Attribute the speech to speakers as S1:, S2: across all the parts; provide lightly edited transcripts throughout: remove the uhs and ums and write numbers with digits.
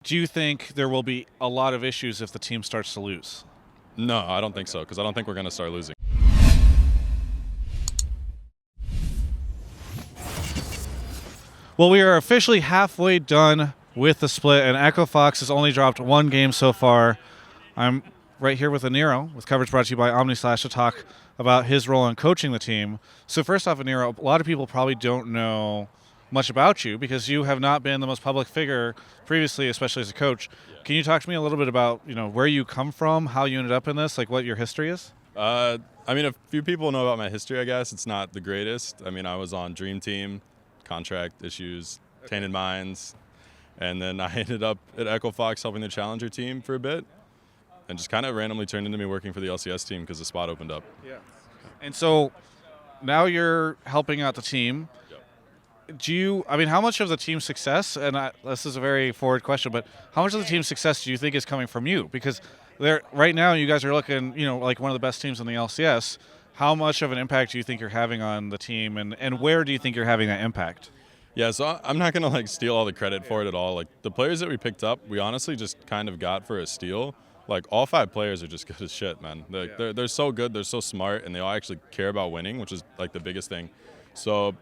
S1: Do you think there will be a lot of issues if the team starts to lose?
S2: No, I don't think so, because I don't think we're going to start losing.
S1: Well, we are officially halfway done with the split, and Echo Fox has only dropped one game so far. I'm right here with Inero, with coverage brought to you by OmniSlash to talk about his role in coaching the team. So first off, Inero, a lot of people probably don't know much about you because you have not been the most public figure previously, especially as a coach.
S2: Yeah.
S1: Can you talk to me a little bit about where you come from, how you ended up in this, like what your history is?
S2: I mean, a few people know about my history, I guess. It's not the greatest. I mean, I was on Dream Team, contract issues, Tainted Minds, and then I ended up at Echo Fox helping the Challenger team for a bit, and just kind of randomly turned into me working for the LCS team because the spot opened up.
S1: Yeah. And so now you're helping out the team. How much of the team's success, and this is a very forward question, but how much of the team's success do you think is coming from you? Because right now you guys are looking, like one of the best teams in the LCS. How much of an impact do you think you're having on the team, and where do you think you're having that impact?
S2: Yeah, so I'm not going to steal all the credit for it at all. The players that we picked up, we honestly just kind of got for a steal. All 5 players are just good as shit, man. They're so good, they're so smart, and they all actually care about winning, which is the biggest thing. So,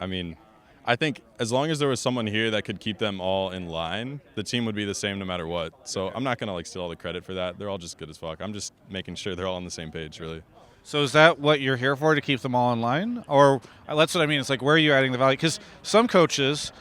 S2: I mean, I think as long as there was someone here that could keep them all in line, the team would be the same no matter what. So I'm not going to steal all the credit for that. They're all just good as fuck. I'm just making sure they're all on the same page, really.
S1: So is that what you're here for, to keep them all in line? Or that's what I mean. It's where are you adding the value? Because some coaches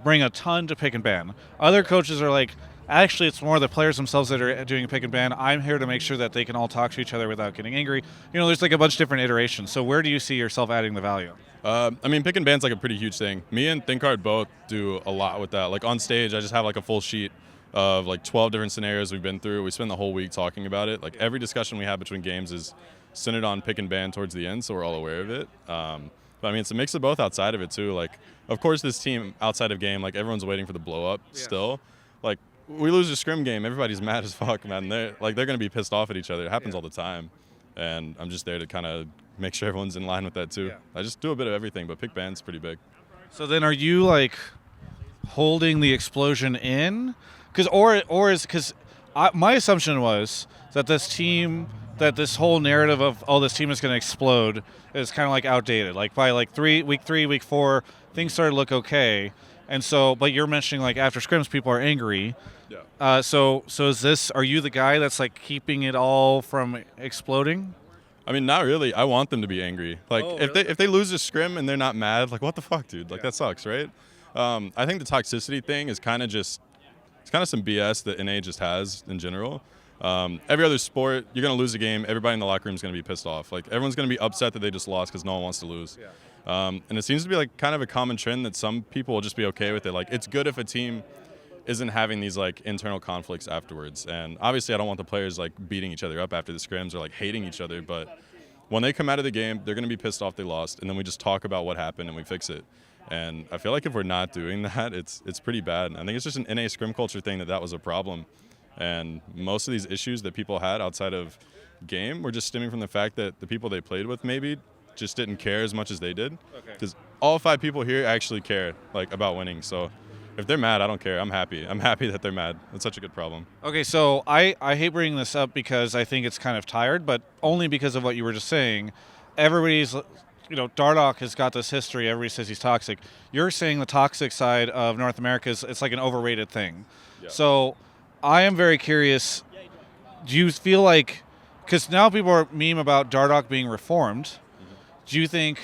S1: bring a ton to pick and ban. Other coaches are actually it's more the players themselves that are doing pick and ban. I'm here to make sure that they can all talk to each other without getting angry. There's a bunch of different iterations. So where do you see yourself adding the value?
S2: I mean, pick and ban's a pretty huge thing. Me and ThinkHard both do a lot with that. On stage, I just have a full sheet of 12 different scenarios we've been through. We spend the whole week talking about it. Every discussion we have between games is centered on pick and ban towards the end, so we're all aware of it. But I mean, it's a mix of both outside of it too. Of course, this team outside of game, everyone's waiting for the blow up still. We lose a scrim game, everybody's mad as fuck, man. They're gonna be pissed off at each other. It happens all the time, and I'm just there to kind of make sure everyone's in line with that too. Yeah. I just do a bit of everything, but pick ban's pretty big.
S1: So then, are you holding the explosion in? Because my assumption was that this whole narrative of this team is going to explode is kind of outdated. By week 3, week 4, things started to look okay, and so but you're mentioning after scrims people are angry.
S2: Yeah.
S1: So is this? Are you the guy that's keeping it all from exploding?
S2: I mean, not really. I want them to be angry.
S1: Really?
S2: If they lose a scrim and they're not mad, what the fuck, dude? That sucks, right? I think the toxicity thing is kind of some BS that NA just has in general. Every other sport, you're going to lose a game, everybody in the locker room is going to be pissed off. Everyone's going to be upset that they just lost because no one wants to lose. Yeah. And it seems to be kind of a common trend that some people will just be okay with it. It's good if a team isn't having these internal conflicts afterwards. And obviously I don't want the players beating each other up after the scrims or hating each other, but when they come out of the game, they're going to be pissed off they lost, and then we just talk about what happened and we fix it. And I feel if we're not doing that, it's pretty bad. I think it's just an NA scrim culture thing that was a problem. And most of these issues that people had outside of game were just stemming from the fact that the people they played with maybe just didn't care as much as they did. Because all 5 people here actually care about winning. So if they're mad, I don't care. I'm happy. I'm happy that they're mad. That's such a good problem.
S1: Okay, so I hate bringing this up because I think it's kind of tired, but only because of what you were just saying. Everybody's, DaRock has got this history. Everybody says he's toxic. You're saying the toxic side of North America it's an overrated thing. Yeah. So I am very curious. Do you feel because now people are meme about DaRock being reformed. Mm-hmm. Do you think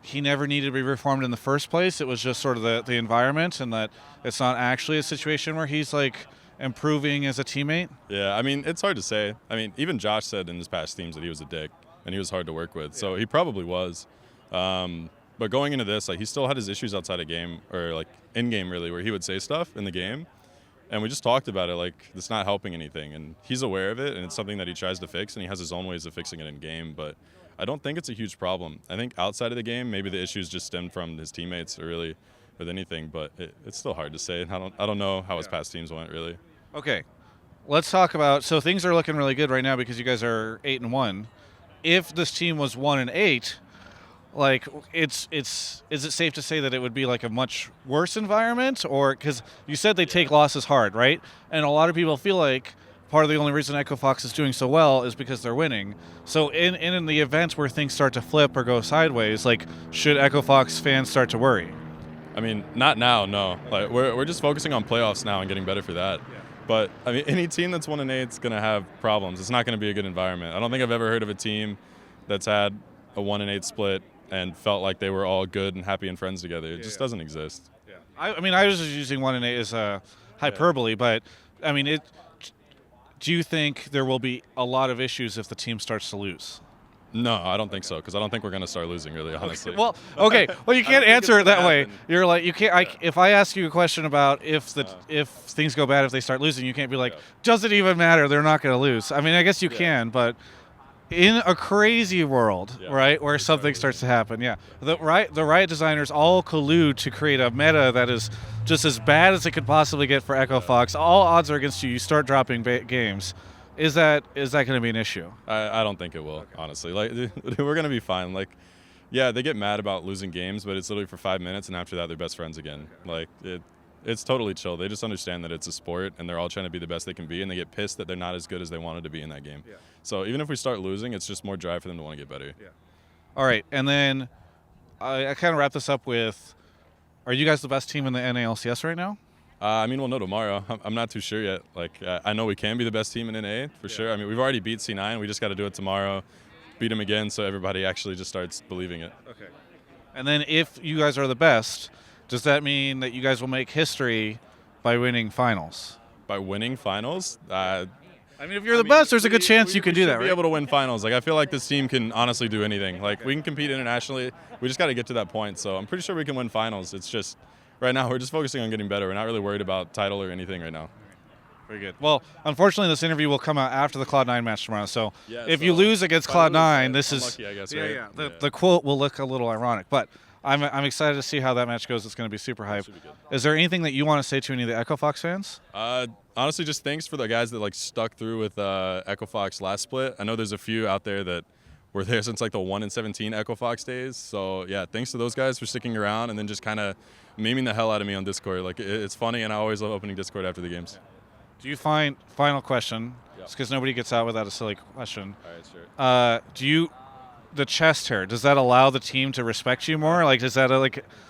S1: he never needed to be reformed in the first place? It was just sort of the environment, and that it's not actually a situation where he's improving as a teammate?
S2: Yeah, I mean, it's hard to say. I mean, even Josh said in his past teams that he was a dick and he was hard to work with. Yeah. So he probably was. But going into this, he still had his issues outside of game, or in game really, where he would say stuff in the game. And we just talked about it, it's not helping anything. And he's aware of it, and it's something that he tries to fix, and he has his own ways of fixing it in game. But I don't think it's a huge problem. I think outside of the game, maybe the issues just stemmed from his teammates or really with anything, but it's still hard to say. I don't know how his past teams went, really.
S1: Okay, let's talk about, so things are looking really good right now because you guys are 8-1. If this team was 1-8, Like, is it safe to say that it would be like a much worse environment? Or because you said they take losses hard, right? And a lot of people feel like part of the only reason Echo Fox is doing so well is because they're winning. So in the event where things start to flip or go sideways, like, should Echo Fox fans start to worry?
S2: I mean, not now, no. Like we're just focusing on playoffs now and getting better for that.
S1: Yeah.
S2: But I mean, any team that's 1-8 is going to have problems. It's not going to be a good environment. I don't think I've ever heard of a team that's had a 1-8 split and felt like they were all good and happy and friends together. It just doesn't exist.
S1: Yeah. I mean, I was just using 1-8 as a hyperbole, but I mean, do you think there will be a lot of issues if the team starts to lose?
S2: No, I don't think so, because I don't think we're going to start losing, really, honestly.
S1: Well, okay. Well, you can't answer it that way. You're like, you can't. If I ask you a question about if things go bad if they start losing, you can't be like, does it even matter? They're not going to lose. I mean, I guess you can, but in a crazy world, right, where something starts to happen, the Riot designers all collude to create a meta that is just as bad as it could possibly get for Echo Fox. All odds are against you. You start dropping games. Is that going to be an issue?
S2: I don't think it will, honestly. Like, we're going to be fine. Like, yeah, they get mad about losing games, but it's literally for 5 minutes, and after that, they're best friends again. Like, it's totally chill. They just understand that it's a sport, and they're all trying to be the best they can be, and they get pissed that they're not as good as they wanted to be in that game. Yeah. So even if we start losing, it's just more drive for them to want to get better. Yeah.
S1: All right, and then I kind of wrap this up with, are you guys the best team in the NA LCS right now?
S2: I mean, we'll know tomorrow. I'm not too sure yet. Like, I know we can be the best team in NA for sure. I mean, we've already beat C9. We just got to do it tomorrow, beat them again, so everybody actually just starts believing it. Okay.
S1: And then if you guys are the best, does that mean that you guys will make history by winning finals?
S2: By winning finals?
S1: I mean, if you're the best, there's a good chance you can do that, right?
S2: Be able to win finals. Like, I feel like this team can honestly do anything. Like, we can compete internationally. We just got to get to that point. So I'm pretty sure we can win finals. It's just right now we're just focusing on getting better. We're not really worried about title or anything right now.
S1: Very good. Well, unfortunately, this interview will come out after the Cloud9 match tomorrow. So if you lose against Cloud9, this is
S2: unlucky, I guess, right?
S1: The quote will look a little ironic, but I'm excited to see how that match goes. It's going to be super hype. Is there anything that you want to say to any of the Echo Fox fans?
S2: Honestly, just thanks for the guys that like stuck through with Echo Fox last split. I know there's a few out there that were there since like the 1-17 Echo Fox days. So yeah, thanks to those guys for sticking around and then just kind of memeing the hell out of me on Discord. Like, it's funny, and I always love opening Discord after the games.
S1: Do you find, final question, just because nobody gets out without a silly question.
S2: All right, sure.
S1: The chest hair, does that allow the team to respect you more? Like, does that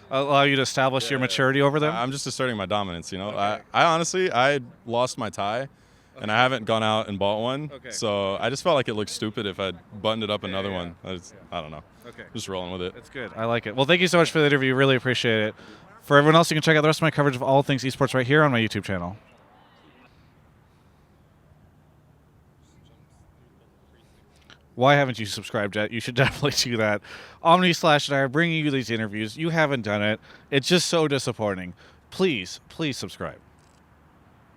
S1: allow you to establish your maturity over them?
S2: I'm just asserting my dominance, you know.
S1: Okay.
S2: I honestly, I lost my tie, and I haven't gone out and bought one.
S1: Okay.
S2: So I just felt like it looked stupid if I buttoned it up another one. I don't know.
S1: Okay.
S2: Just rolling with it.
S1: It's good. I like it. Well, thank you so much for the interview. Really appreciate it. For everyone else, you can check out the rest of my coverage of all things esports right here on my YouTube channel. Why haven't you subscribed yet? You should definitely do that. Omni/and I are bringing you these interviews. You haven't done it. It's just so disappointing. Please subscribe.